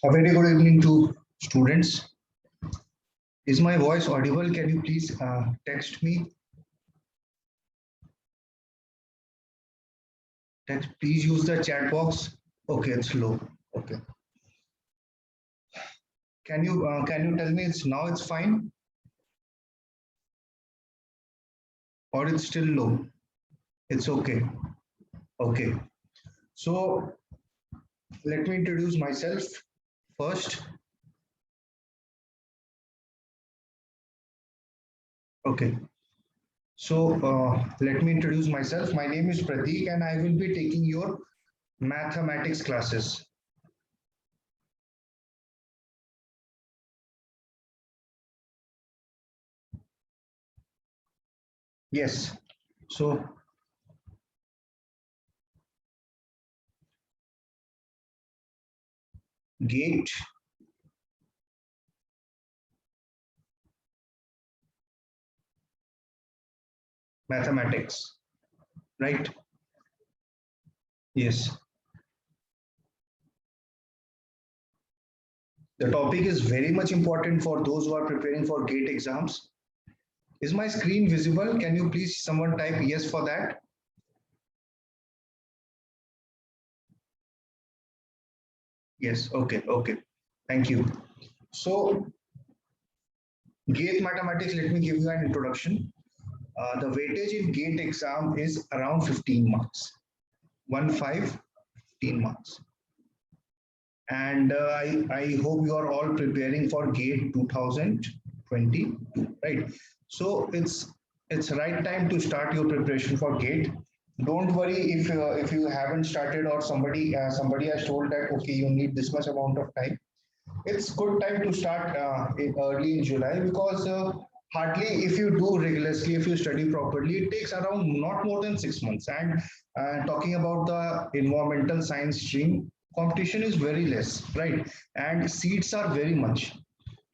A very good evening to students. Is my voice audible? Can you please text me? Please use the chat box. Okay, it's low. Okay. Can you tell me it's fine or it's still low? It's okay. Okay. So let me introduce myself first. Okay. So let me introduce myself. My name is Prateek and I will be taking your mathematics classes. Yes. So GATE mathematics, right? Yes. The topic is very much important for those who are preparing for GATE exams. Is my screen visible? Can you please someone type yes for that? Yes, okay, okay. Thank you. So, GATE mathematics, let me give you an introduction. The weightage in GATE exam is around 15 marks. 15 marks. And I hope you are all preparing for GATE 2022, right? So it's right time to start your preparation for GATE. Don't worry if you haven't started or somebody has told that okay you need this much amount of time. It's good time to start early in July because hardly if you do rigorously, if you study properly, it takes around not more than 6 months. And talking about the environmental science stream, competition is very less, right? And seats are very much.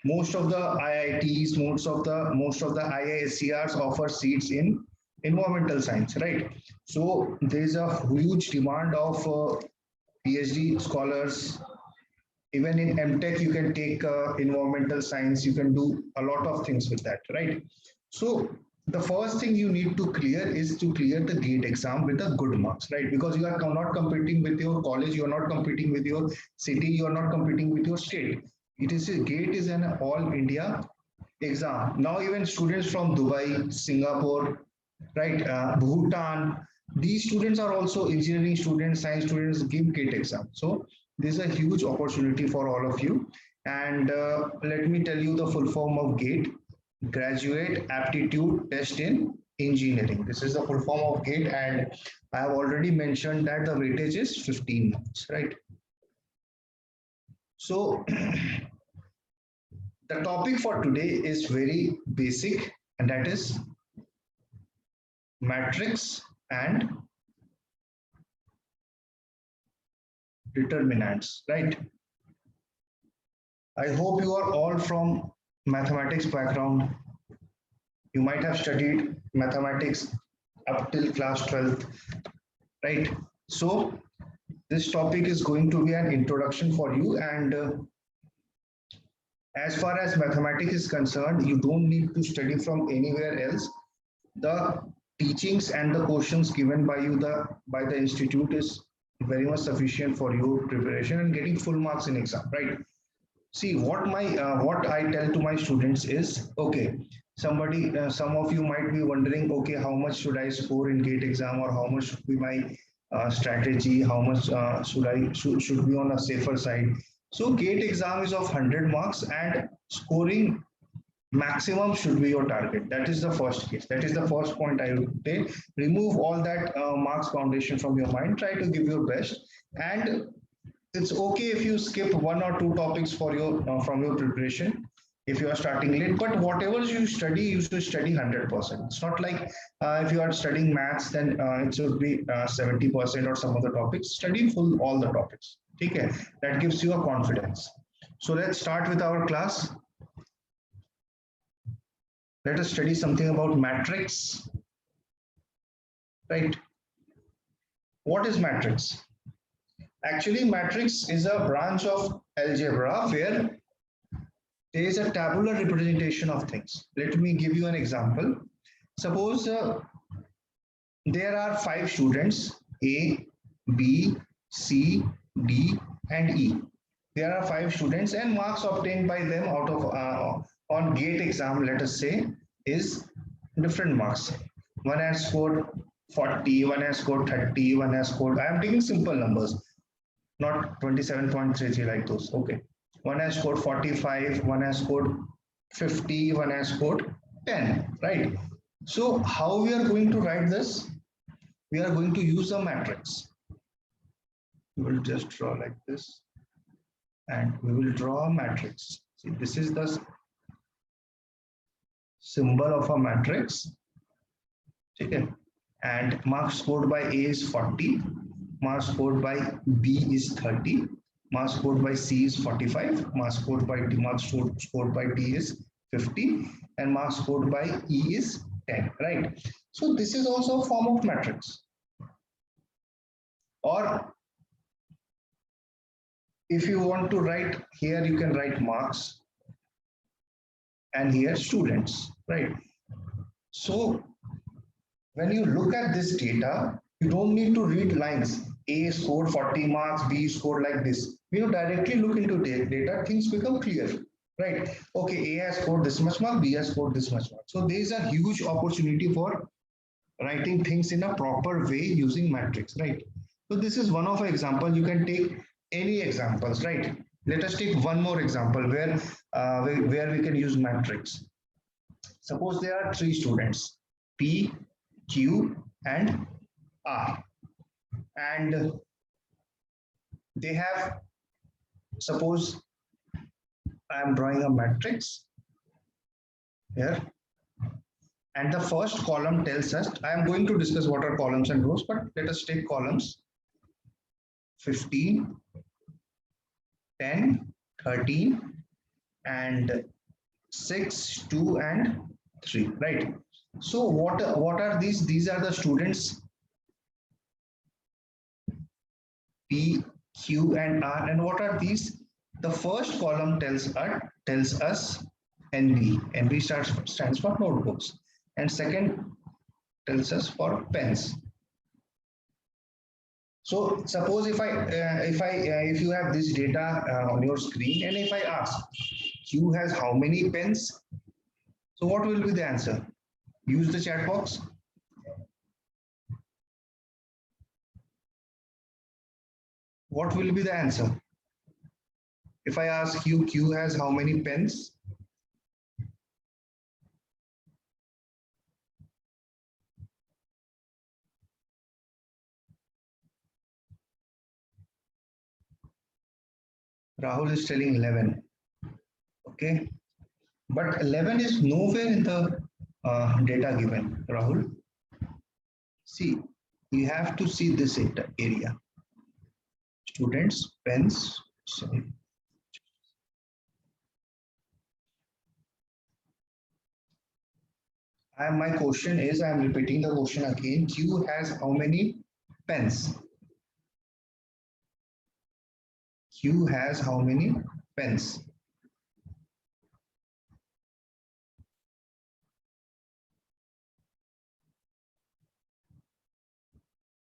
Most of the IITs, most of the IISCRs offer seats in environmental science, right? So there is a huge demand of PhD scholars. Even in MTech, you can take environmental science, you can do a lot of things with that, right? So the first thing you need to clear is to clear the GATE exam with a good marks, right? Because you are not competing with your college, you are not competing with your city, you are not competing with your state. It is GATE is an all India exam. Now even students from Dubai, Singapore, right, Bhutan, these students are also engineering students, science students give GATE exam. So this is a huge opportunity for all of you. And let me tell you the full form of GATE, Graduate Aptitude Test in Engineering. This is the full form of GATE, and I have already mentioned that the weightage is 15 marks, right? So the topic for today is very basic, and that is matrix and determinants, right? I hope you are all from mathematics background. You might have studied mathematics up till class 12th, right? So this topic is going to be an introduction for you, and as far as mathematics is concerned, you don't need to study from anywhere else. The teachings and the questions given by you by the institute is very much sufficient for your preparation and getting full marks in exam, right? See what I tell to my students is okay. Some of you might be wondering, okay, how much should I score in GATE exam, or how much should be my strategy? How much should be on a safer side? So GATE exam is of 100 marks, and scoring maximum should be your target. That is the first case. That is the first point I would say. Remove all that marks foundation from your mind. Try to give your best, and it's okay if you skip one or two topics for your from your preparation if you are starting late, but whatever you study you should study 100%. It's not like if you are studying maths then it should be 70% or some other topics. Study full all the topics, okay? That gives you a confidence. So let's start with our class. Let us study something about matrix, right? What is matrix? Actually, matrix is a branch of algebra where there is a tabular representation of things. Let me give you an example. Suppose there are 5 students, A, B, C, D, and E. There are 5 students, and marks obtained by them out of on GATE exam, let us say, is different marks. One has scored 40, one has scored 30, one has scored, I am taking simple numbers, not 27.33 like those. Okay. One has scored 45, one has scored 50, one has scored 10, right? So how we are going to write this? We are going to use a matrix. We will just draw like this, and we will draw a matrix. See, this is the symbol of a matrix. Okay. And marks scored by A is 40, marks scored by B is 30, marks scored by C is 45, marks scored by D, scored by D is 50, and marks scored by E is 10, right? So this is also a form of matrix. Or if you want to write here, you can write marks, and here students, right? So when you look at this data, you don't need to read lines. A scored 40 marks, B scored like this. You directly look into data, things become clear, right? Okay, A has scored this much mark, B has scored this much mark. So there is a huge opportunity for writing things in a proper way using matrix, right? So this is one of an example. You can take any examples, right? Let us take one more example where we can use matrix. Suppose there are 3 students, P, Q, and R, and they have, suppose I am drawing a matrix here, and the first column tells us, I am going to discuss what are columns and rows, but let us take columns: 15, 10, 13, and 6, 2, and 3, right? So what are these? These are the students P, Q, and R. And what are these? The first column tells us NB. NB stands for notebooks, and second tells us for pens. So suppose if you have this data on your screen, and if I ask Q has how many pens, so what will be the answer? Use the chat box. What will be the answer? If I ask you, Q has how many pens? Rahul is telling 11. Okay. But 11 is nowhere in the data given, Rahul. See, you have to see this area. Students, pens, sorry. My question is, I am repeating the question again. Q has how many pens? Q has how many pens?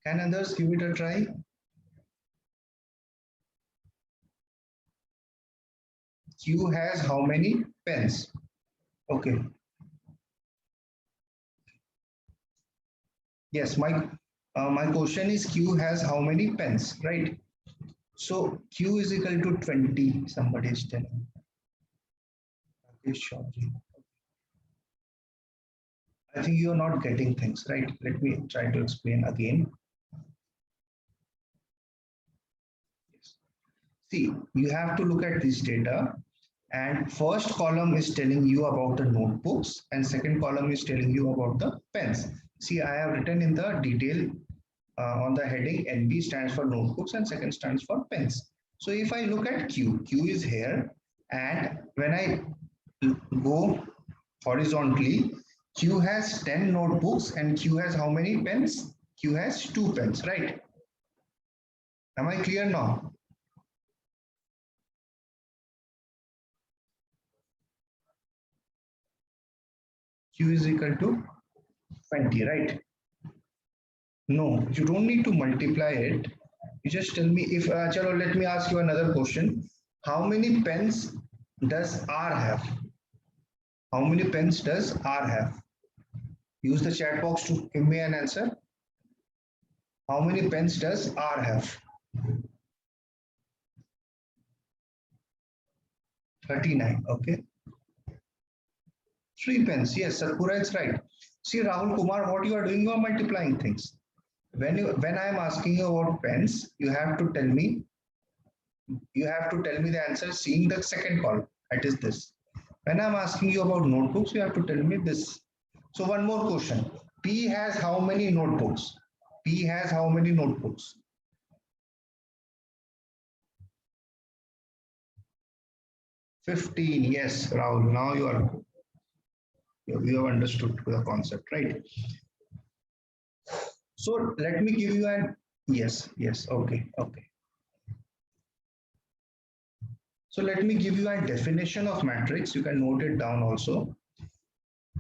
Can others give it a try? Q has how many pens? Okay. Yes, my question is Q has how many pens, right? So Q is equal to 20. Somebody is telling. I think you're not getting things right. Let me try to explain again. See, you have to look at this data, and first column is telling you about the notebooks, and second column is telling you about the pens. See, I have written in the detail on the heading NB stands for notebooks and second stands for pens. So if I look at Q is here, and when I go horizontally, Q has 10 notebooks and Q has how many pens? Q has 2 pens, right? Am I clear now? Q is equal to 20, right? No, you don't need to multiply it. You just tell me if, chalo, let me ask you another question. How many pens does R have? How many pens does R have? Use the chat box to give me an answer. How many pens does R have? 39, okay. 3 pens, yes, Satpura is right. See, Rahul Kumar, what you are doing, you are multiplying things. When I am asking you about pens, you have to tell me the answer seeing the second column, that is this. When I'm asking you about notebooks, you have to tell me this. So one more question. P has how many notebooks? P has how many notebooks? 15. Yes, Rahul. Now you have understood the concept, right? So let me give you an yes. Okay. So let me give you a definition of matrix. You can note it down also.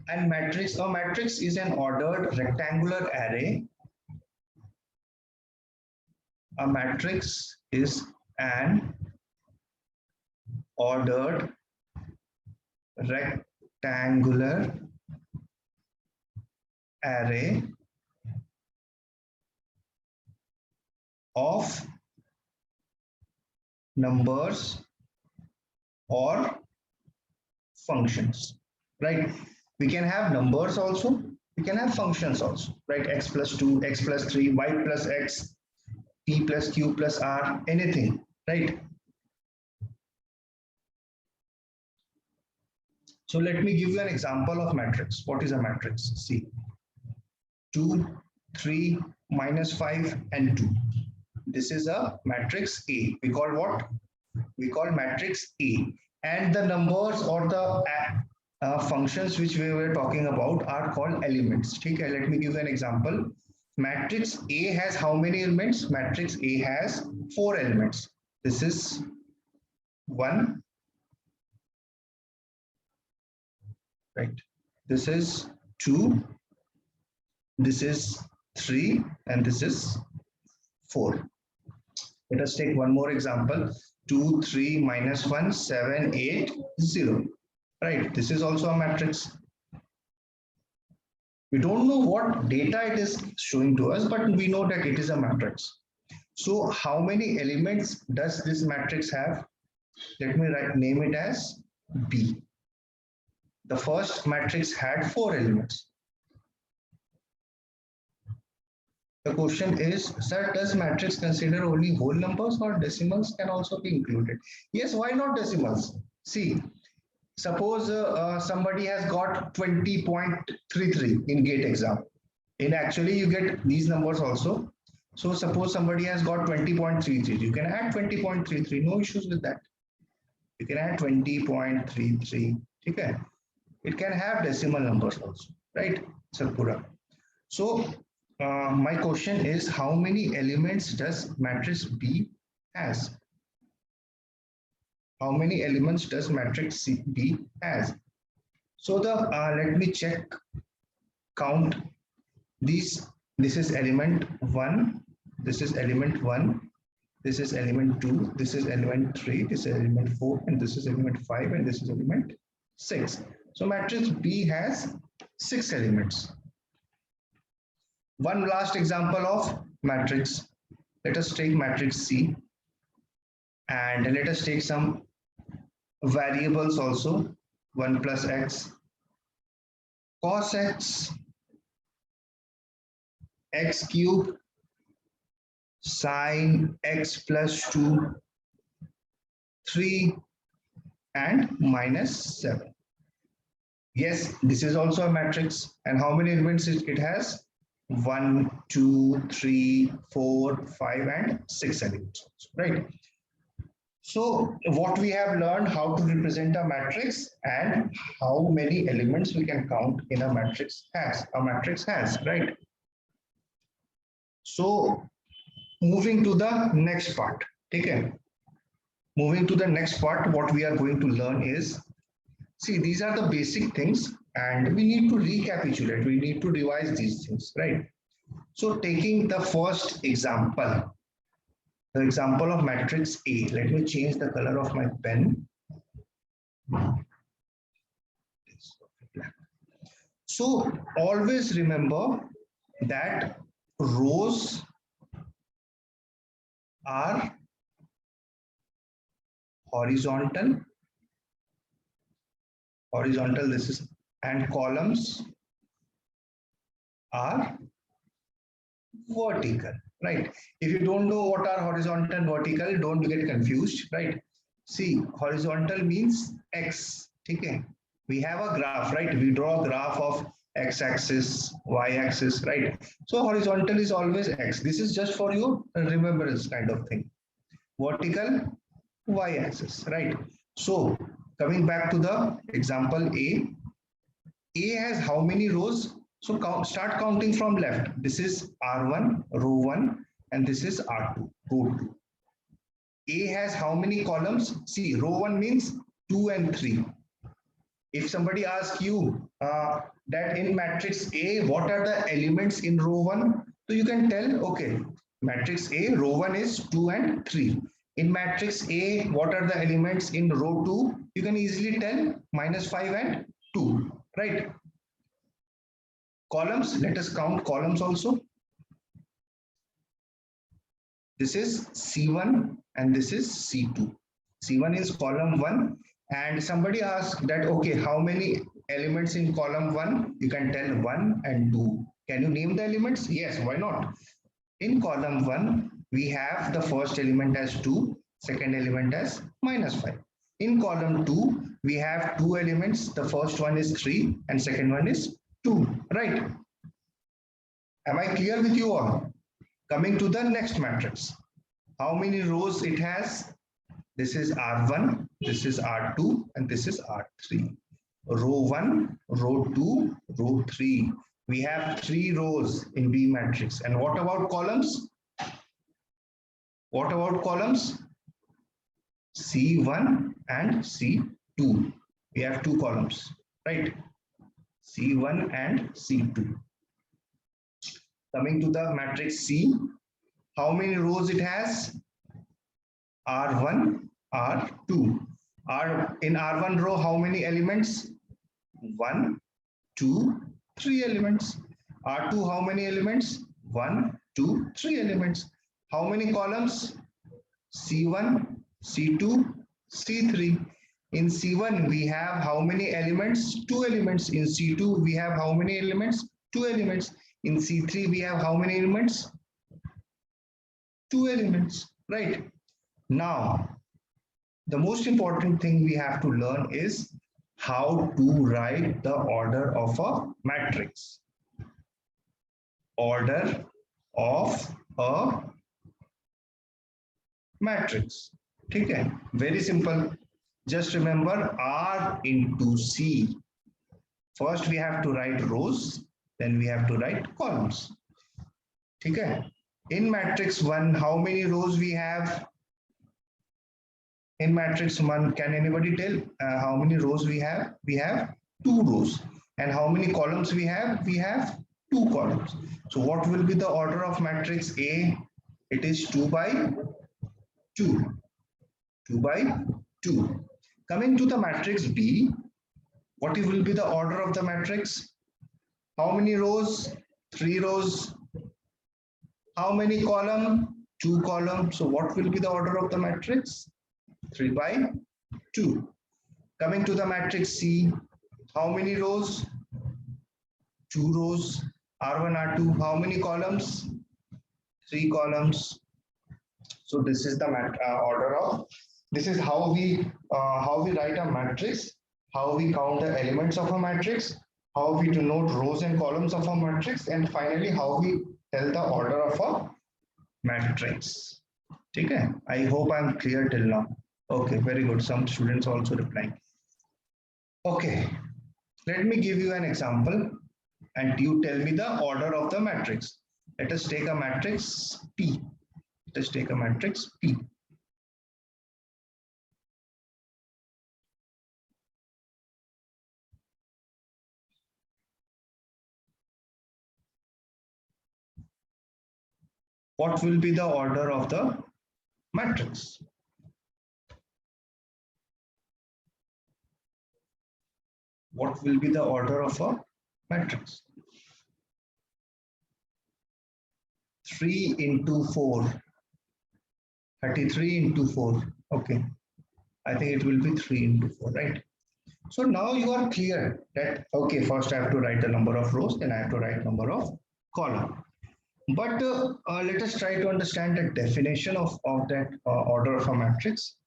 And a matrix is an ordered rectangular array. A matrix is an ordered rectangular array of numbers or functions, right? We can have numbers also, we can have functions also, right? X plus 2, x plus 3, y plus x, p plus q plus r, anything, right? So let me give you an example of matrix. What is a matrix? See, 2, 3, minus 5 and 2. This is a matrix A. We call what? We call matrix A. And the numbers or the functions which we were talking about are called elements. Okay, let me give you an example. Matrix A has how many elements? Matrix A has 4 elements. This is 1, right? This is 2, this is 3, and this is 4. Let us take one more example. 2, 3, minus 1, 7, 8, 0. Right, this is also a matrix. We don't know what data it is showing to us, but we know that it is a matrix. So how many elements does this matrix have? Let me name it as B. The first matrix had 4 elements. The question is, sir, does matrix consider only whole numbers or decimals can also be included? Yes, why not decimals? See, suppose somebody has got 20.33 in GATE exam. In actually, you get these numbers also. So suppose somebody has got 20.33. You can add 20.33. No issues with that. You can add 20.33. Okay. It can have decimal numbers also, right? Satpura. So my question is, how many elements does matrix B has? How many elements does matrix B has? So let me check, count these. This is element 1, this is element 1, this is element 2, this is element 3, this is element 4, and this is element 5, and this is element 6. So matrix B has 6 elements. One last example of matrix. Let us take matrix C, and let us take some variables also. 1 plus x, cos x, x cube, sin x plus 2, 3, and minus 7. Yes, this is also a matrix. And how many elements it has? 1, 2, 3, 4, 5, and 6 elements, right? So what we have learned, how to represent a matrix and how many elements we can count in a matrix has, right? So moving to the next part, okay? Moving to the next part, what we are going to learn is, see, these are the basic things and we need to recapitulate, we need to revise these things, right? So taking the first example, the example of matrix A, let me change the color of my pen. So always remember that rows are horizontal, this is, and columns are vertical, right? If you don't know what are horizontal and vertical, don't get confused, right? See, horizontal means X, okay? We have a graph, right? We draw a graph of X-axis, Y-axis, right? So horizontal is always X. This is just for your remembrance kind of thing. Vertical, Y-axis, right? So coming back to the example A has how many rows? So start counting from left. This is R1, row 1, and this is R2, row 2. A has how many columns? See, row 1 means 2 and 3. If somebody asks you that in matrix A, what are the elements in row 1? So you can tell, okay, matrix A, row 1 is 2 and 3. In matrix A, what are the elements in row 2? You can easily tell -5 and 2, right? Columns, let us count columns also. This is C1 and this is C2. C1 is column 1, and somebody asked that, okay, how many elements in column 1? You can tell 1 and 2. Can you name the elements? Yes, why not? In column 1, we have the first element as 2, second element as -5. In column 2, we have two elements. The first one is 3 and second one is 2, right? Am I clear with you all? Coming to the next matrix. How many rows it has? This is R1, this is R2, and this is R3. Row 1, row 2, row 3. We have 3 rows in B matrix. And what about columns? What about columns? C1 and C2. We have 2 columns, right? C1 and C2. Coming to the matrix C, how many rows it has? R1, R2. In R1 row, how many elements? 1, 2, 3 elements. R2, how many elements? 1, 2, 3 elements. How many columns? C1, C2, C3. In C1, we have how many elements? 2 elements. In C2, we have how many elements? 2 elements. In C3, we have how many elements? 2 elements, right? Now, the most important thing we have to learn is how to write the order of a matrix. Order of a matrix. Okay, very simple. Just remember R into C. First we have to write rows, then we have to write columns. Okay. In matrix 1, how many rows we have? In matrix 1, can anybody tell how many rows we have? We have 2 rows. And how many columns we have? We have 2 columns. So what will be the order of matrix A? It is 2 by 2. 2 by 2. Coming to the matrix B, what will be the order of the matrix? How many rows? 3 rows. How many columns? 2 columns. So what will be the order of the matrix? 3 by 2. Coming to the matrix C, how many rows? 2 rows. R1, R2, how many columns? 3 columns. So this is the order of, this is how we write a matrix, how we count the elements of a matrix, how we denote rows and columns of a matrix, and finally how we tell the order of a matrix. Okay, I hope I'm clear till now. Okay, very good. Some students also replying. Okay, let me give you an example and you tell me the order of the matrix. Let us take a matrix P. Let us take a matrix P. what will be the order of the matrix? What will be the order of a matrix? 3 into 4, 33 into 4. Okay, I think it will be 3 into 4, right? So now you are clear that, okay, first I have to write the number of rows, then I have to write number of column. But let us try to understand the definition of that order of a matrix.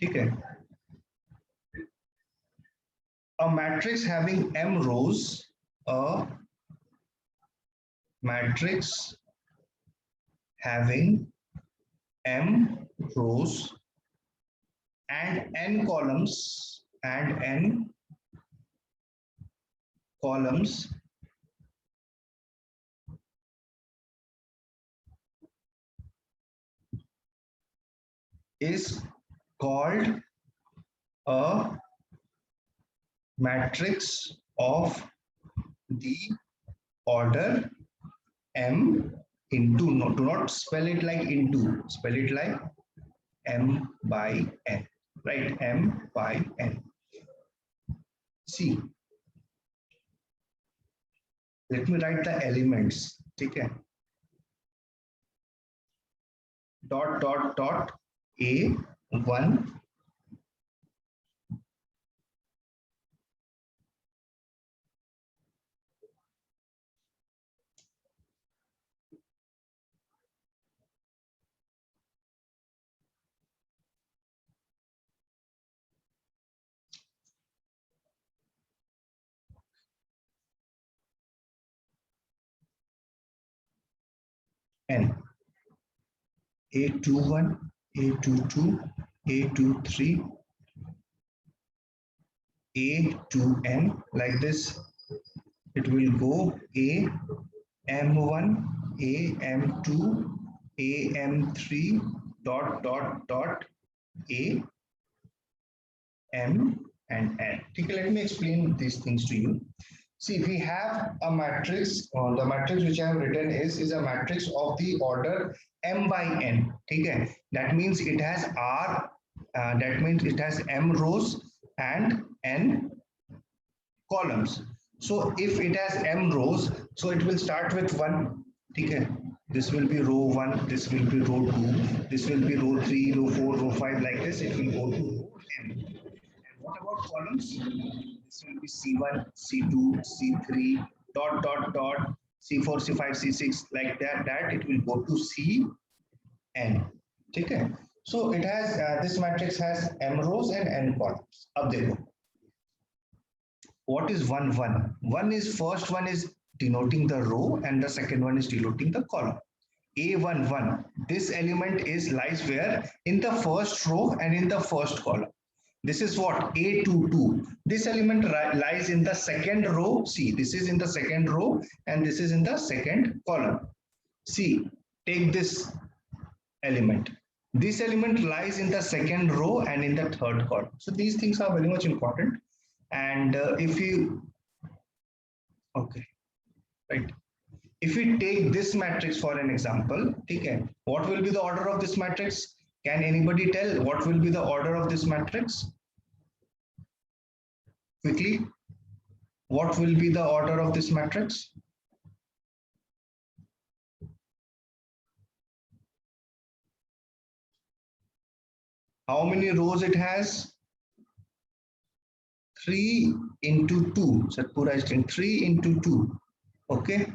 Okay. A matrix having m rows, a matrix having m rows and n columns is called a matrix of the order m into, no, do not spell it like into, spell it like m by n, right? M by n. See, let me write the elements. Okay. Dot dot dot a1 n, a21, a22, a23, a2n, like this. It will go a m1, a m2, a m3, dot dot dot a m and n. Okay, let me explain these things to you. See, we have a matrix, the matrix which I have written is a matrix of the order m by n. Okay, that means it has r, that means it has m rows and n columns. So if it has m rows, so it will start with 1. Okay, this will be row 1, this will be row 2, this will be row 3, row 4, row 5, like this. It will go to row m. And what about columns? This will be C1, C2, C3, dot, dot, dot, C4, C5, C6, like that it will go to Cn. Okay. So it has, this matrix has m rows and n columns. Ab dekho. What is 1, 1? 1 is, first one is denoting the row and the second one is denoting the column. A11, this element is lies where? In the first row and in the first column. This is what? A22. This element lies in the second row. See, this is in the second row and this is in the second column. See, take this element. This element lies in the second row and in the third column. So these things are very much important. And if you, okay, right. If we take this matrix for an example, okay, what will be the order of this matrix? Can anybody tell what will be the order of this matrix? Quickly, what will be the order of this matrix? How many rows it has? 3 into 2. Satpura is saying 3 into 2. Okay.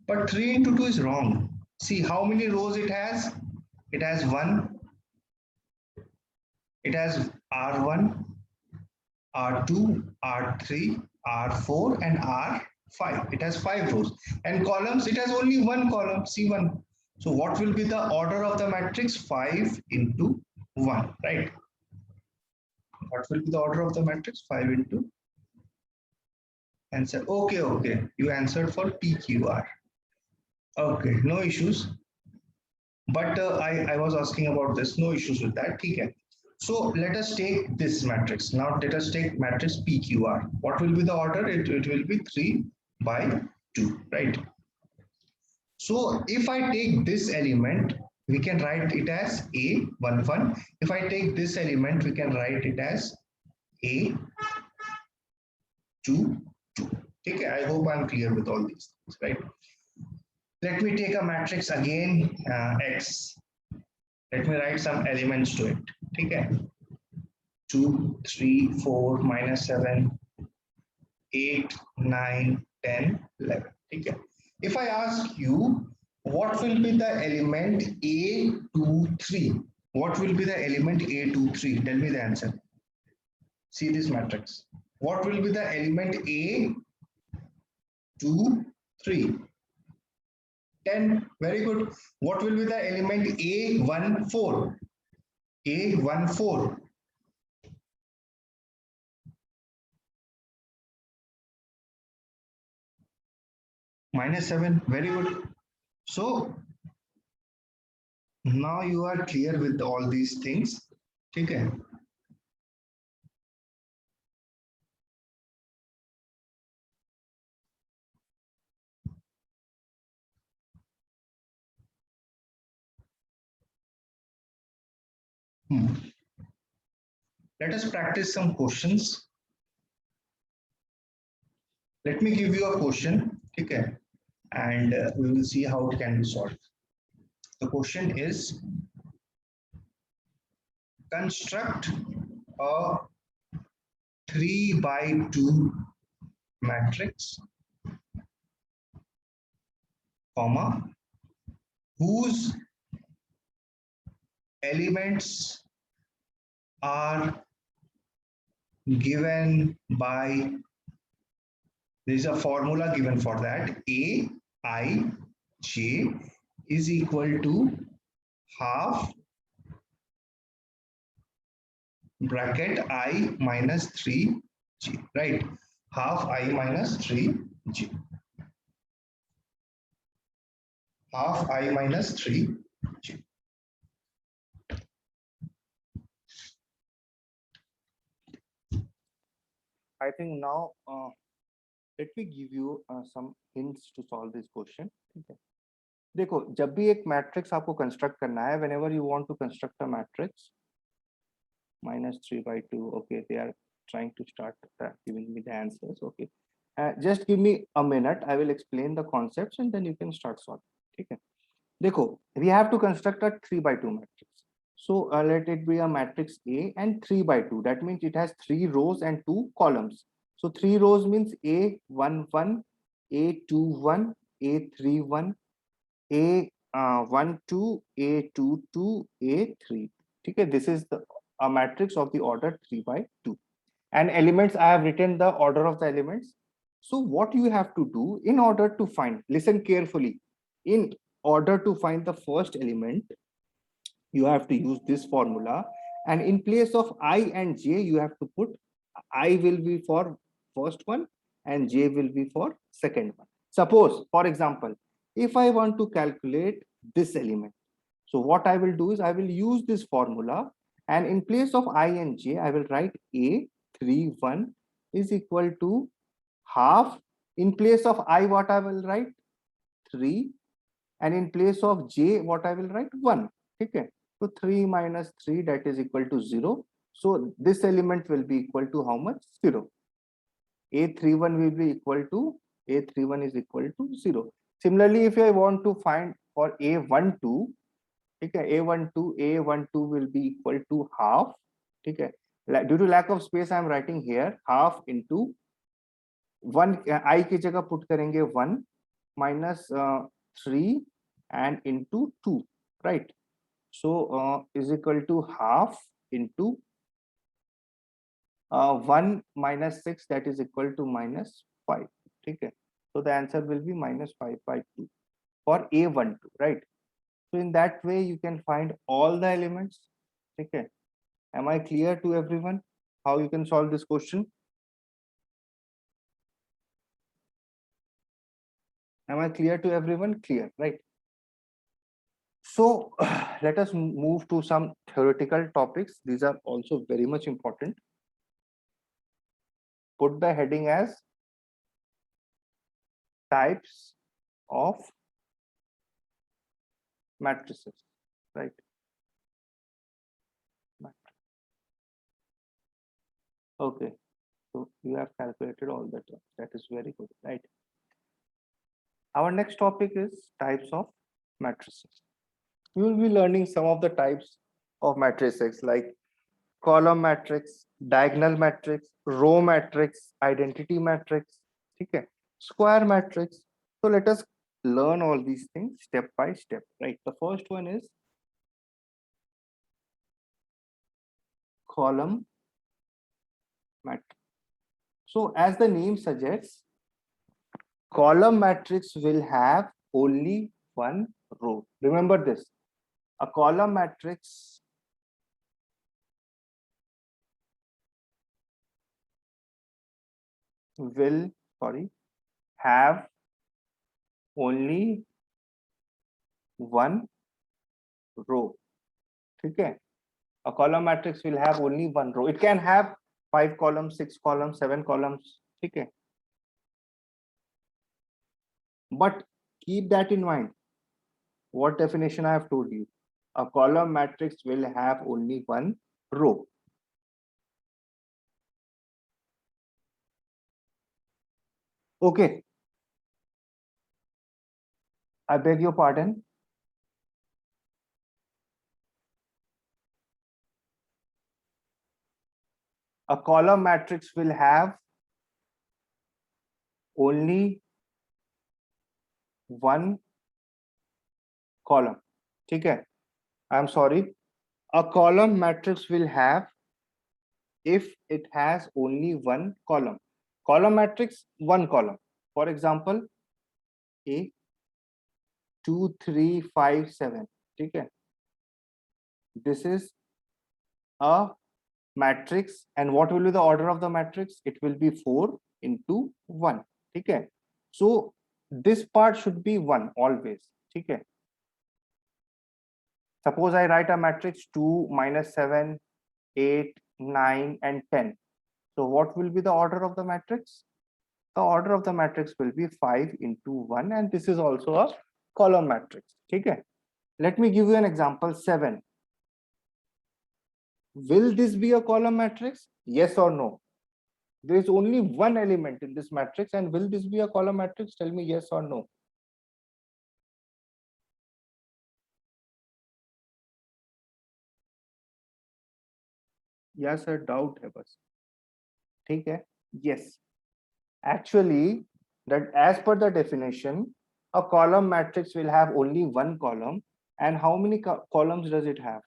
But 3 into 2 is wrong. See how many rows it has? It has 1. It has R1, R2, R3, R4 and R5. It has 5 rows. And columns, it has only one column, C1. So what will be the order of the matrix? 5 into 1, right? What will be the order of the matrix? 5 into. Answer. Okay, okay. You answered for PQR. Okay, no issues. But I was asking about this. No issues with that. Okay. So let us take this matrix. Now let us take matrix PQR. What will be the order? It will be 3 by 2, right? So if I take this element, we can write it as A11. If I take this element, we can write it as A22. Okay, I hope I'm clear with all these things, right? Let me take a matrix again, X. Let me write some elements to it. Okay, 2, 3, 4, -7, 8, 9, 10, 11. Okay. If I ask you, what will be the element A23? What will be the element A23? Tell me the answer. See this matrix. What will be the element A23? 10. Very good. What will be the element A14? A14. -7. Very good. So now you are clear with all these things. Okay. Let us practice some questions. Let me give you a question, okay, and we will see how it can be solved. The question is, construct a 3 by 2 matrix, comma, whose elements are given by, there is a formula given for that, A I J is equal to half bracket I minus 3G, right? Half I minus 3G. Half I minus 3G. I think now let me give you some hints to solve this question. ठीक है. देखो, जब भी एक matrix आपको construct करना है, whenever you want to construct a matrix, -3 by 2, okay, they are trying to start giving me the answers, okay. Just give me a minute, I will explain the concepts and then you can start solving. ठीक है. देखो, we have to construct a 3 by 2 matrix. So let it be a matrix A and 3 by 2. That means it has 3 rows and 2 columns. So 3 rows means A11, A21, A31, A12, A22, A3. Okay, this is a matrix of the order 3 by 2. And elements, I have written the order of the elements. So what you have to do in order to find, listen carefully, in order to find the first element, you have to use this formula, and in place of I and J you have to put I will be for first one and J will be for second one. Suppose, for example, if I want to calculate this element, so what I will do is I will use this formula, and in place of I and J I will write A31 is equal to half. In place of I, what I will write? 3. And in place of J, what I will write? 1. Okay. So 3 minus 3, that is equal to 0. So this element will be equal to how much? 0. A31 will be equal to, A31 is equal to 0. Similarly, if I want to find for A12, okay, A12 will be equal to half. Okay. Due to lack of space, I am writing here half into 1, I की जगह put करेंगे 1 minus 3 and into 2, right? So is equal to half into 1 minus 6, that is equal to -5. Okay. So the answer will be -5 by 2 for A12, right? So in that way you can find all the elements. Okay. Am I clear to everyone how you can solve this question? Am I clear to everyone? Clear, right? So let us move to some theoretical topics. These are also very much important. Put the heading as types of matrices, right? Okay, so you have calculated all the terms. That is very good, right? Our next topic is types of matrices. We will be learning some of the types of matrices like column matrix, diagonal matrix, row matrix, identity matrix, okay, square matrix. So let us learn all these things step by step, right? The first one is column matrix. So as the name suggests, column matrix will have only one row. Remember this, a column matrix will, have only one row. Okay, a column matrix will have only one row. It can have 5 columns, 6 columns, 7 columns. Okay, but keep that in mind. What definition I have told you? A column matrix will have only one row. Okay, I beg your pardon. A column matrix will have only one column. Okay, I'm sorry. A column matrix will have if it has only one column. Column matrix, one column. For example, A 2 3 5 7. Okay, this is a matrix, and what will be the order of the matrix? It will be 4 into 1. Okay, so this part should be 1 always. Okay, suppose I write a matrix 2 minus 7 8 9 and 10. So what will be the order of the matrix? The order of the matrix will be 5 into 1, and this is also a column matrix. Okay, let me give you an example. 7. Will this be a column matrix? Yes or no? There is only one element in this matrix, and will this be a column matrix? Tell me yes or no. Yes, sir, doubt है बस. ठीक है? Yes. Actually, that as per the definition, a column matrix will have only one column. And how many columns does it have?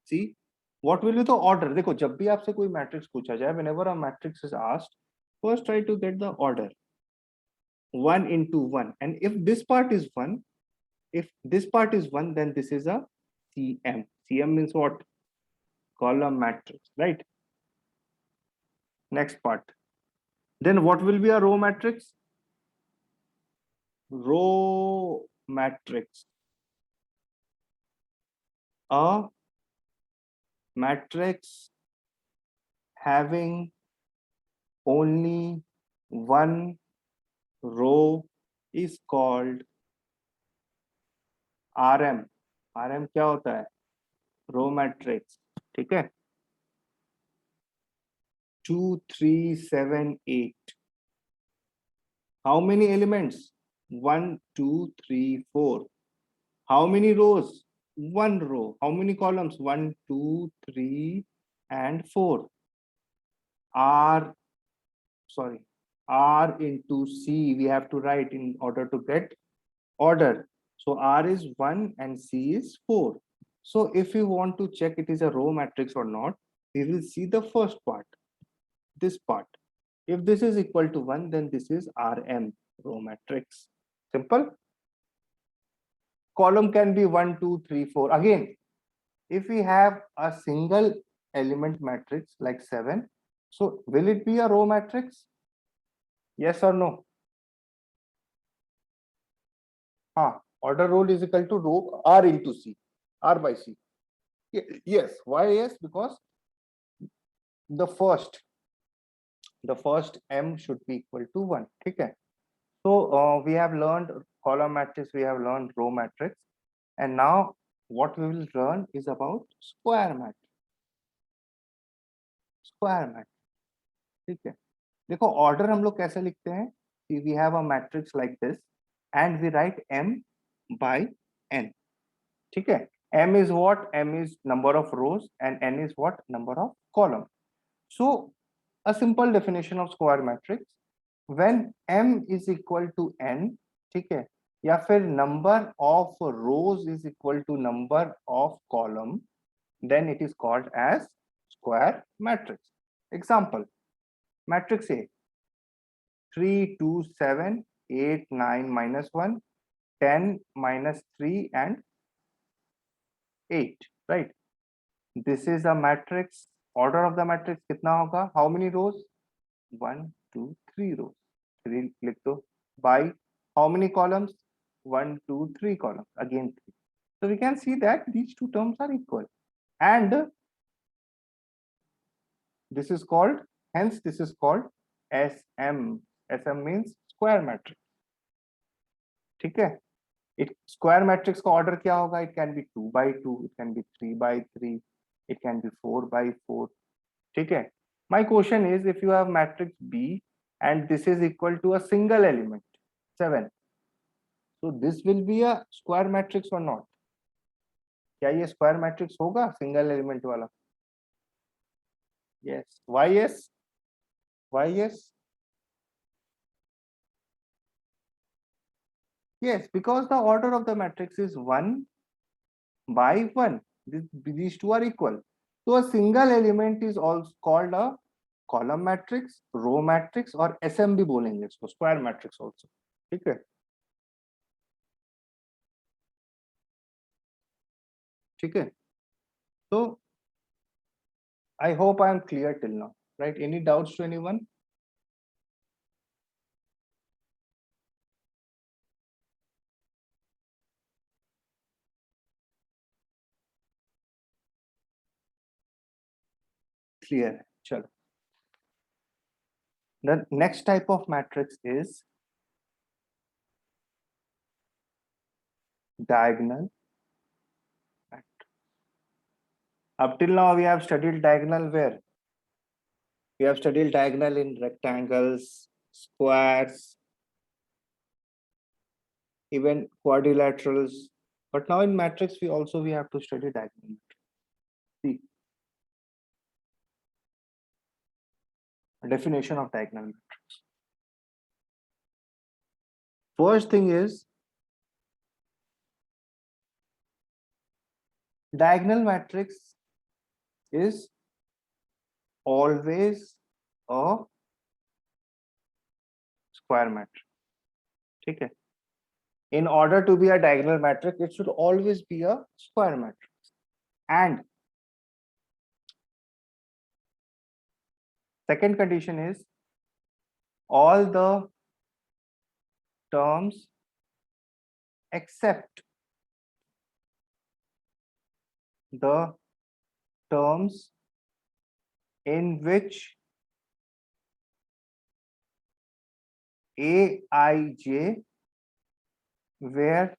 See, what will be the order? देखो, जब भी आपसे कोई matrix पूछा जाए, whenever a matrix is asked, first try to get the order. 1 into 1. And if this part is 1, if this part is 1, then this is a CM. CM means what? Column matrix, right? Next part. Then what will be a row matrix? Row matrix. A matrix having only one row is called RM. RM क्या होता है? Row matrix. ठीक है? 2 3 7 8. How many elements? 1 2 3 4. How many rows? One row. How many columns? 1 2 3 and 4. R into C we have to write in order to get order. So R is 1 and C is 4. So if we want to check it is a row matrix or not, we will see the first part, this part. If this is equal to 1, then this is RM, row matrix. Simple. Column can be 1 2 3 4. Again, if we have a single element matrix like 7, so will it be a row matrix? Yes or no? Order roll is equal to row R into C, R by C. Yes. Why yes? Because the first M should be equal to 1. Okay. So we have learned column matrix we have learned, row matrix, and now what we will learn is about square matrix. Square matrix, ठीक है। देखो order हम लोग कैसे लिखते हैं, we have a matrix like this and we write m by n, ठीक है। m is what? M is number of rows and n is what? Number of column. So a simple definition of square matrix, when m is equal to n, ठीक है, या फिर number of rows is equal to number of column, then it is called as square matrix. Example, matrix A, 3, 2, 7, 8, 9, minus 1, 10, minus 3 and 8, right? This is a matrix. Order of the matrix कितना होगा? How many rows? 1, 2, 3 rows. 3 लिख दो. By how many columns? 1, 2, 3 columns. Again 3. So we can see that these two terms are equal. And this is called, hence this is called SM. SM means square matrix. ठीक है? It square matrix का order क्या होगा? It can be 2 by 2, it can be 3 by 3, it can be 4 by 4. ठीक है? My question is, if you have matrix B and this is equal to a single element 7, so this will be a square matrix or not? क्या ये square matrix होगा single element वाला? Yes. Why yes? Why yes? Yes, because the order of the matrix is 1 by 1. These two are equal. So a single element is also called a column matrix, row matrix और SM भी बोलेंगे इसको, square matrix also. ठीक है? ठीक है? So I hope I am clear till now, right? Any doubts to anyone? Clear. Chalo. The next type of matrix is diagonal matrix. Up till now we have studied diagonal where? We have studied diagonal in rectangles, squares, even quadrilaterals. But now in matrix we have to study diagonal matrix. See, a definition of diagonal matrix. First thing is, diagonal matrix is always a square matrix. ठीक है? In order to be a diagonal matrix, it should always be a square matrix. And second condition is, all the terms except the terms in which Aij, where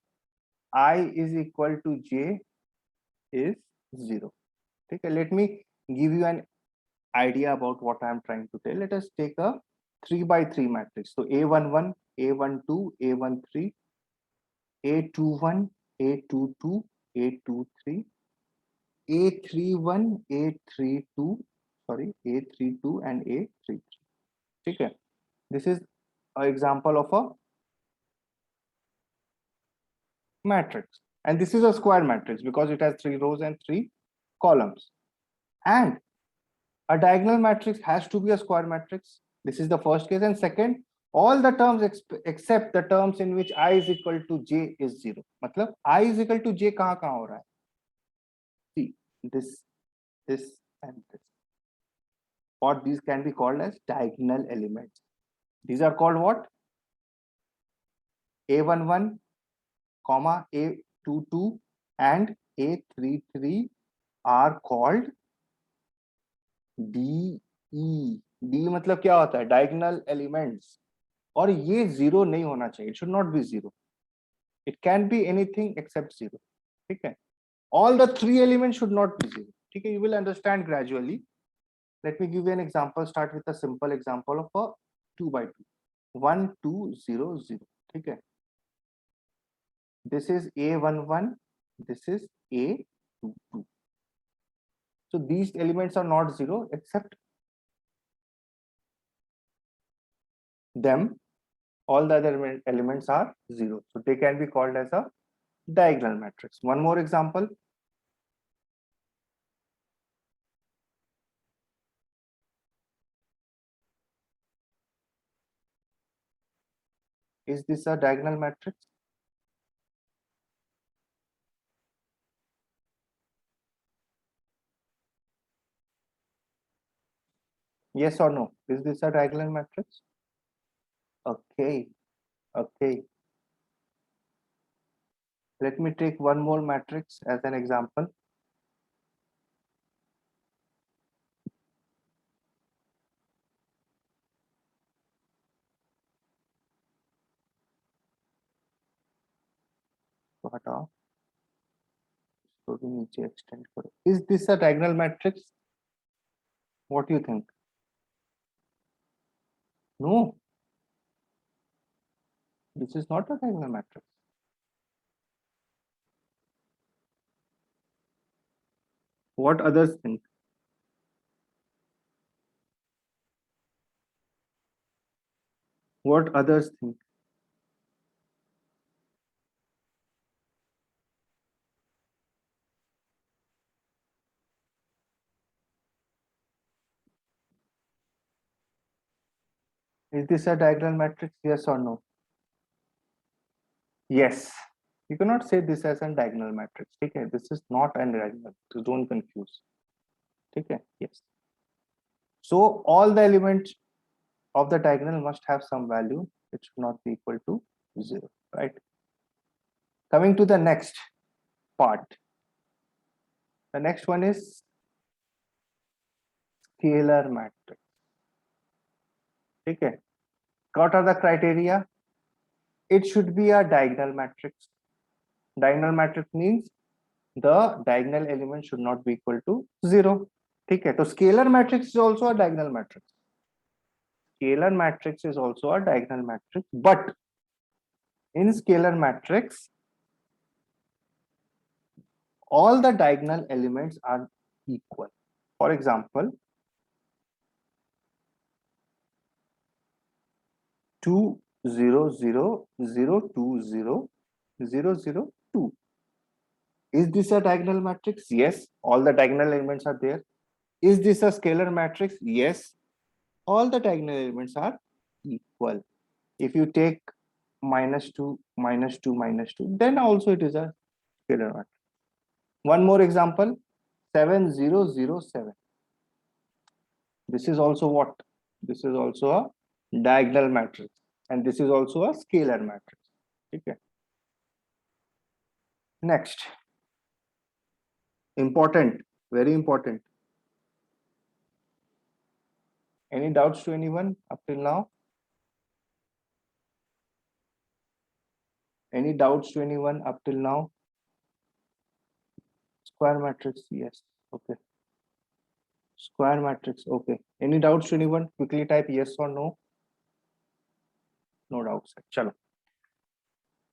I is equal to j, is 0. Okay, let me give you an idea about what I am trying to tell. Let us take a 3 by 3 matrix. So A11, A12, A13, A21, A22, A23, A31, A32, sorry, A32 and A33. Okay, this is an example of a matrix, and this is a square matrix because it has 3 rows and 3 columns. And a diagonal matrix has to be a square matrix. This is the first case. And second, all the terms except the terms in which I is equal to j is 0. मतलब I is equal to j कहाँ हो रहा है? See, this and this. Or these can be called as diagonal elements. These are called what? A11, comma A22 and A33 are called DE. D मतलब क्या होता है? Diagonal elements. और ये 0 नहीं होना चाहिए. It should not be 0. It can be anything except 0. Okay. All the three elements should not be 0. Okay. You will understand gradually. Let me give you an example. Start with a simple example of a 2 by 2. 1 2 0 0. Okay. This is A11. This is A22. So these elements are not 0 except them. All the other elements are 0. So they can be called as a diagonal matrix. One more example. Is this a diagonal matrix? Yes or no? Is this a diagonal matrix? Okay. Okay. Let me take one more matrix as an example. तो हटाओ, इसको भी नीचे extend करो. Is this a diagonal matrix? What do you think? No. This is not a diagonal matrix. What others think? What others think? Is this a diagonal matrix? Yes or no? Yes. You cannot say this as a diagonal matrix. Okay. This is not a diagonal. So don't confuse. Okay. Yes. So all the elements of the diagonal must have some value. It should not be equal to 0. Right. Coming to the next part. The next one is scalar matrix. Okay. What are the criteria? It should be a diagonal matrix. Diagonal matrix means the diagonal element should not be equal to 0. Okay. So scalar matrix is also a diagonal matrix. Scalar matrix is also a diagonal matrix, but in scalar matrix, all the diagonal elements are equal. For example, 2 0 0 0 2 0 0 0 2. Is this a diagonal matrix? Yes, all the diagonal elements are there. Is this a scalar matrix? Yes, all the diagonal elements are equal. If you take -2 -2 -2, then also it is a scalar matrix. One more example, 7 0 0 7. This is also what? This is also a diagonal matrix, and this is also a scalar matrix. Okay. Next, important, very important. Any doubts to anyone up till now? Any doubts to anyone up till now? Square matrix, yes. Okay. Square matrix, okay. Any doubts to anyone? Quickly type yes or no. No doubts. Chalo.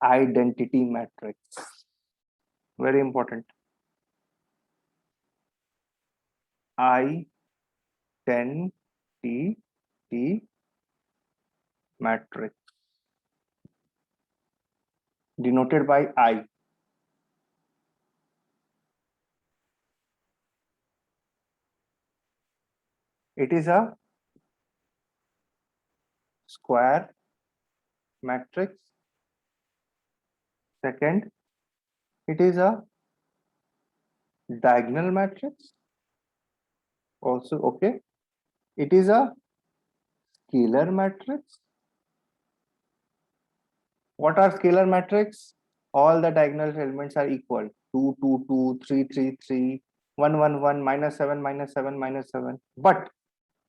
Identity matrix. Very important. Identity matrix. Denoted by I. It is a square matrix. Second, it is a diagonal matrix. Also, okay. It is a scalar matrix. What are scalar matrix? All the diagonal elements are equal. 2 2 2 3 3 3 1 1 1 -7 -7 -7. But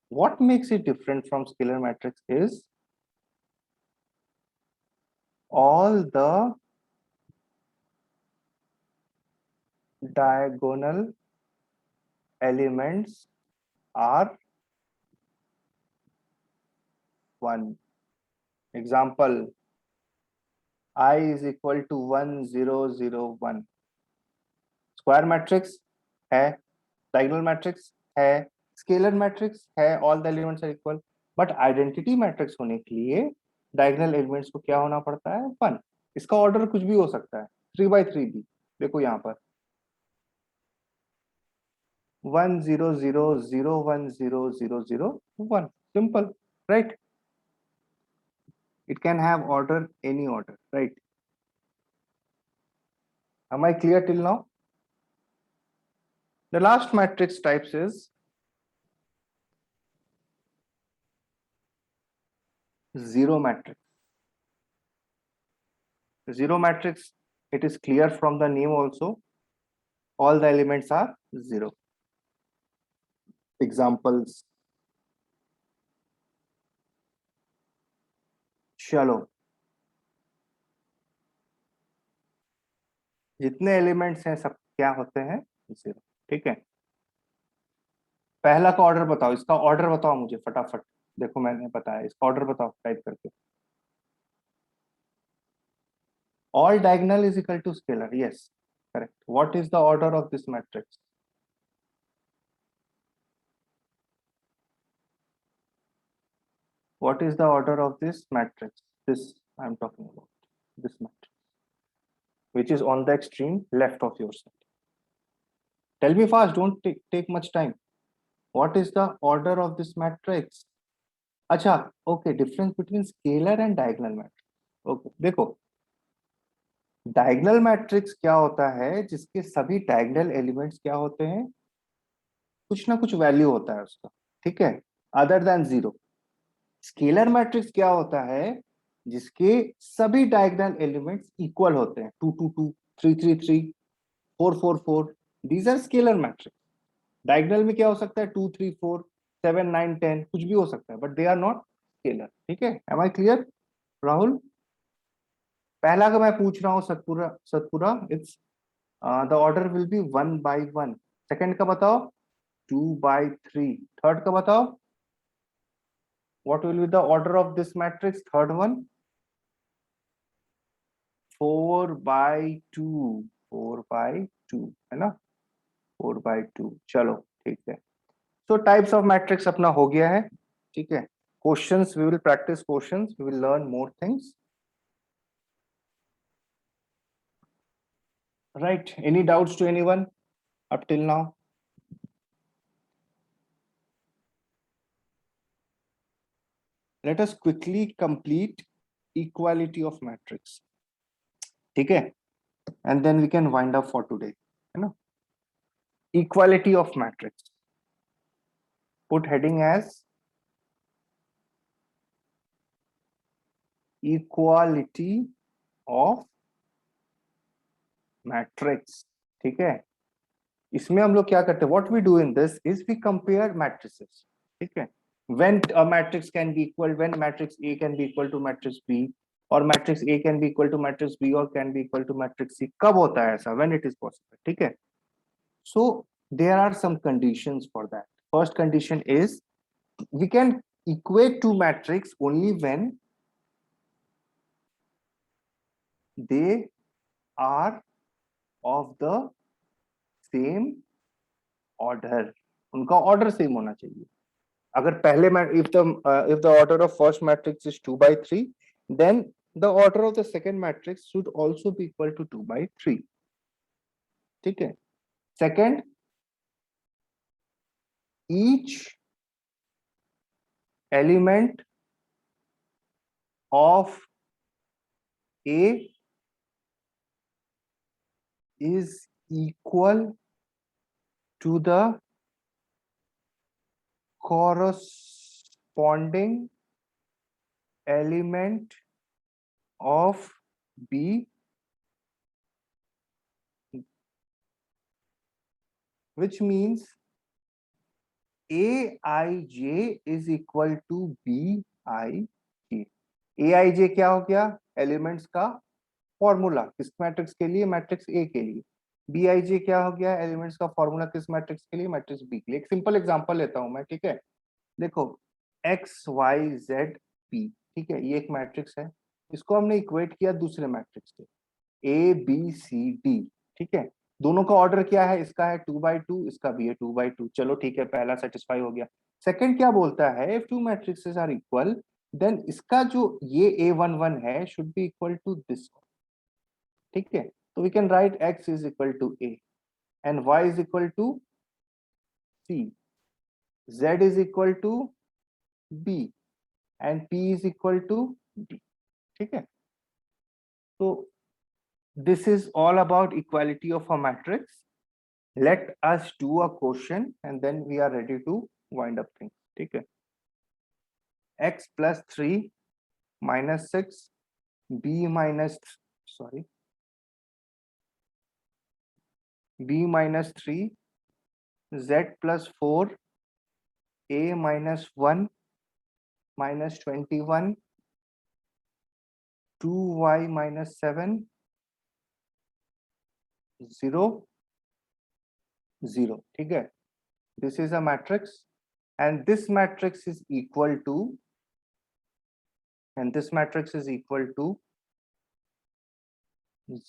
what makes it different from scalar matrix is all the diagonal elements are 1. Example, I is equal to 1 0 0 1. Square matrix है, diagonal matrix है, scalar matrix है, all the elements are equal. But identity matrix होने के लिए diagonal elements को क्या होना पड़ता है? 1. इसका ऑर्डर कुछ भी हो सकता है, 3 by 3 भी. देखो यहाँ पर 1 0 0 0 1 0 0 0 1. Simple, right? It can have order, any order, right? Am I clear till now? The last matrix types is zero matrix. Zero matrix, it is clear from the name also. All the elements are 0. Examples. चलो, जितने elements हैं सब क्या होते हैं? 0. ठीक है, पहला का ऑर्डर बताओ, इसका ऑर्डर बताओ मुझे फटाफट. देखो मैंने बताया, इसका ऑर्डर बताओ टाइप करके. All diagonal is equal to scalar. Yes, correct. What is the order of this matrix? What is the order of this matrix? This I'm talking about. This matrix, which is on the extreme left of your side. Tell me fast. Don't take much time. What is the order of this matrix? अच्छा, okay. Difference between scalar and diagonal matrix. Okay, देखो. Diagonal matrix क्या होता है? जिसके सभी diagonal elements क्या होते हैं? कुछ ना कुछ वैल्यू होता है उसका. ठीक है, अदर देन 0. स्केलर मैट्रिक्स क्या होता है? जिसके सभी डायगोनल एलिमेंट्स इक्वल होते हैं. 2 2 2, 3 3 3, 4 4 4. These are scalar matrix. Diagonal में क्या हो सकता है? 2 3 4, 7 9 10, कुछ भी हो सकता है, but they are not scalar. ठीक है, एम आई क्लियर राहुल? पहला का मैं पूछ रहा हूँ Satpura, it's the order will be 1 by 1. Second का बताओ 2 by 3. थर्ड का बताओ what will be the order of this matrix? Third one 4 by 2. 4 by 2 है ना, 4 by 2. चलो ठीक है. So types of matrix अपना हो गया है. ठीक है, questions we will practice, questions we will learn more things. Right, any doubts to anyone up till now? Let us quickly complete equality of matrix. ठीक है, and then we can wind up for today, है ना. Equality of matrix, put heading as equality of matrix. ठीक है, इसमें हम लोग क्या करते हैं? What we do in this is we compare matrices. ठीक है, when a matrix can be equal, when matrix A can be equal to matrix B, or matrix A can be equal to matrix B, or can be equal to matrix C. कब होता है ऐसा? When it is possible. ठीक है, so there are some conditions for that. First condition is we can equate two matrix only when they are of the same order. उनका order same होना चाहिए. अगर पहले if the order of first matrix is 2 by 3, then the order of the second matrix should also be equal to 2 by 3. ठीक है, second, each element of A is equal to the corresponding element of B, which means Aij is equal to Bij. Aij क्या हो गया? Elements का formula किस matrix के लिए? Matrix A के लिए. Bij क्या हो गया? एलिमेंट्स का फॉर्मूला किस मैट्रिक्स के लिए? मैट्रिक्स बी के लिए। एक सिंपल एग्जांपल लेता हूं मैं, ठीक है। देखो एक्स वाई जेड पी, ठीक है, ये एक मैट्रिक्स है। इसको हमने इक्वेट किया दूसरे मैट्रिक्स से, ए बी सी डी, ठीक है। दोनों का ऑर्डर क्या है? इसका है 2/2, इसका भी है 2/2। चलो ठीक है, पहला सेटिस्फाई हो गया। सेकंड क्या बोलता है? If two matrices are equal then इसका जो ये A11 है should be equal to this, ठीक है। तो we can write x is equal to a and y is equal to c, z is equal to b and p is equal to d, ठीक है। तो this is all about equality of a matrix. Let us do a question and then we are ready to wind up things, ठीक है। x plus 3 minus 6 b minus b minus 3 z plus 4 a minus 1 minus 21 2y minus 7 0 0, ठीक है। This is a matrix and this matrix is equal to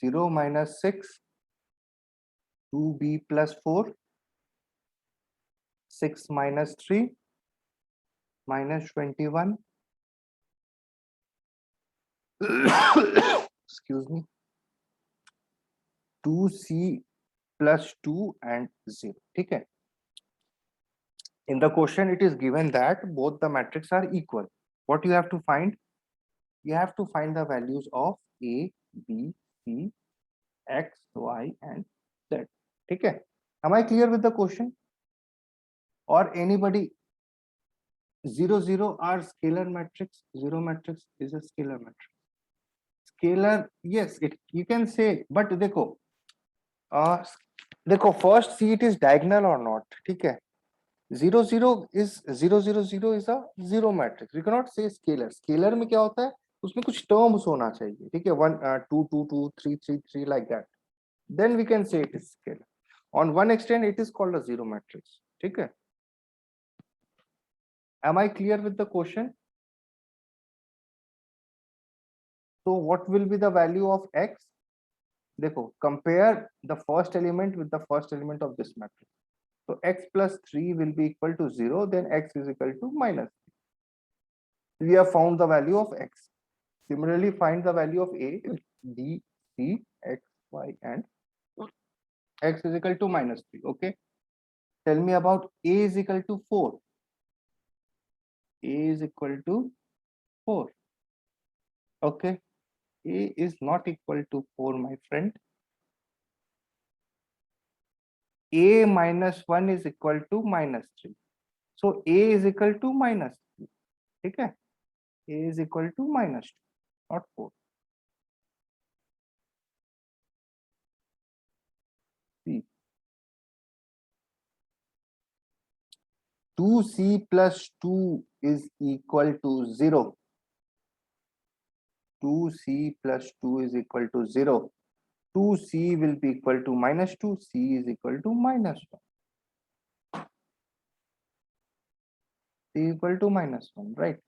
0 minus 6 2b plus 4 6 minus 3 minus 21 excuse me 2c plus 2 and 0, ठीक है। In the question it is given that both the matrices are equal. What you have to find? You have to find the values of a b c x y and z, ठीक है। Am I clear with the question? Or anybody? 0 0 are scalar matrix. 0 matrix is a scalar matrix. Scalar, yes, it you can say, but देखो first see it is diagonal or not, ठीक है। 0 0 is 0 0 0 is a zero matrix. We cannot say scalar. Scalar में क्या होता है? उसमें कुछ terms होना चाहिए, ठीक है। 1 2 2 2 3 3 3 like that. Then we can say it is scalar. On one extent it is called a zero matrix, ठीक है। Am I clear with the question? So what will be the value of x? देखो compare the first element with the first element of this matrix. So x plus 3 will be equal to 0, then x is equal to minus 3. We have found the value of x. Similarly, find the value of a, b, c, x, y, and x is equal to minus 3. Okay. Tell me about a is equal to 4. A is equal to 4. Okay. A is not equal to 4, my friend. A minus 1 is equal to minus 3. So A is equal to minus 3. Okay. A is equal to minus 2, not 4. C. 2c plus 2 is equal to 0. 2c plus 2 is equal to 0. 2c will be equal to minus 2. C is equal to minus 1. C equal to minus 1, right?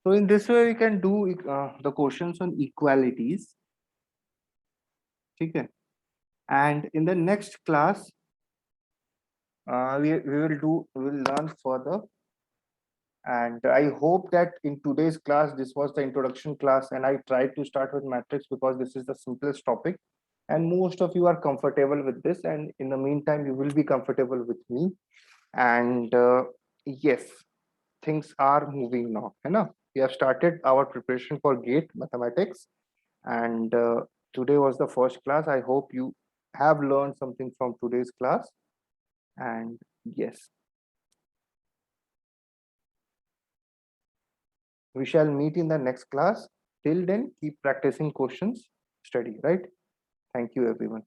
So in this way, we can do the questions on equalities. Okay. And in the next class, we will learn further. And I hope that in today's class, this was the introduction class, and I tried to start with matrix because this is the simplest topic. And most of you are comfortable with this. And in the meantime, you will be comfortable with me. And yes, things are moving now. We have started our preparation for GATE mathematics. And today was the first class. I hope you have learned something from today's class. And yes, we shall meet in the next class. Till then, keep practicing questions, study, right? Thank you, everyone.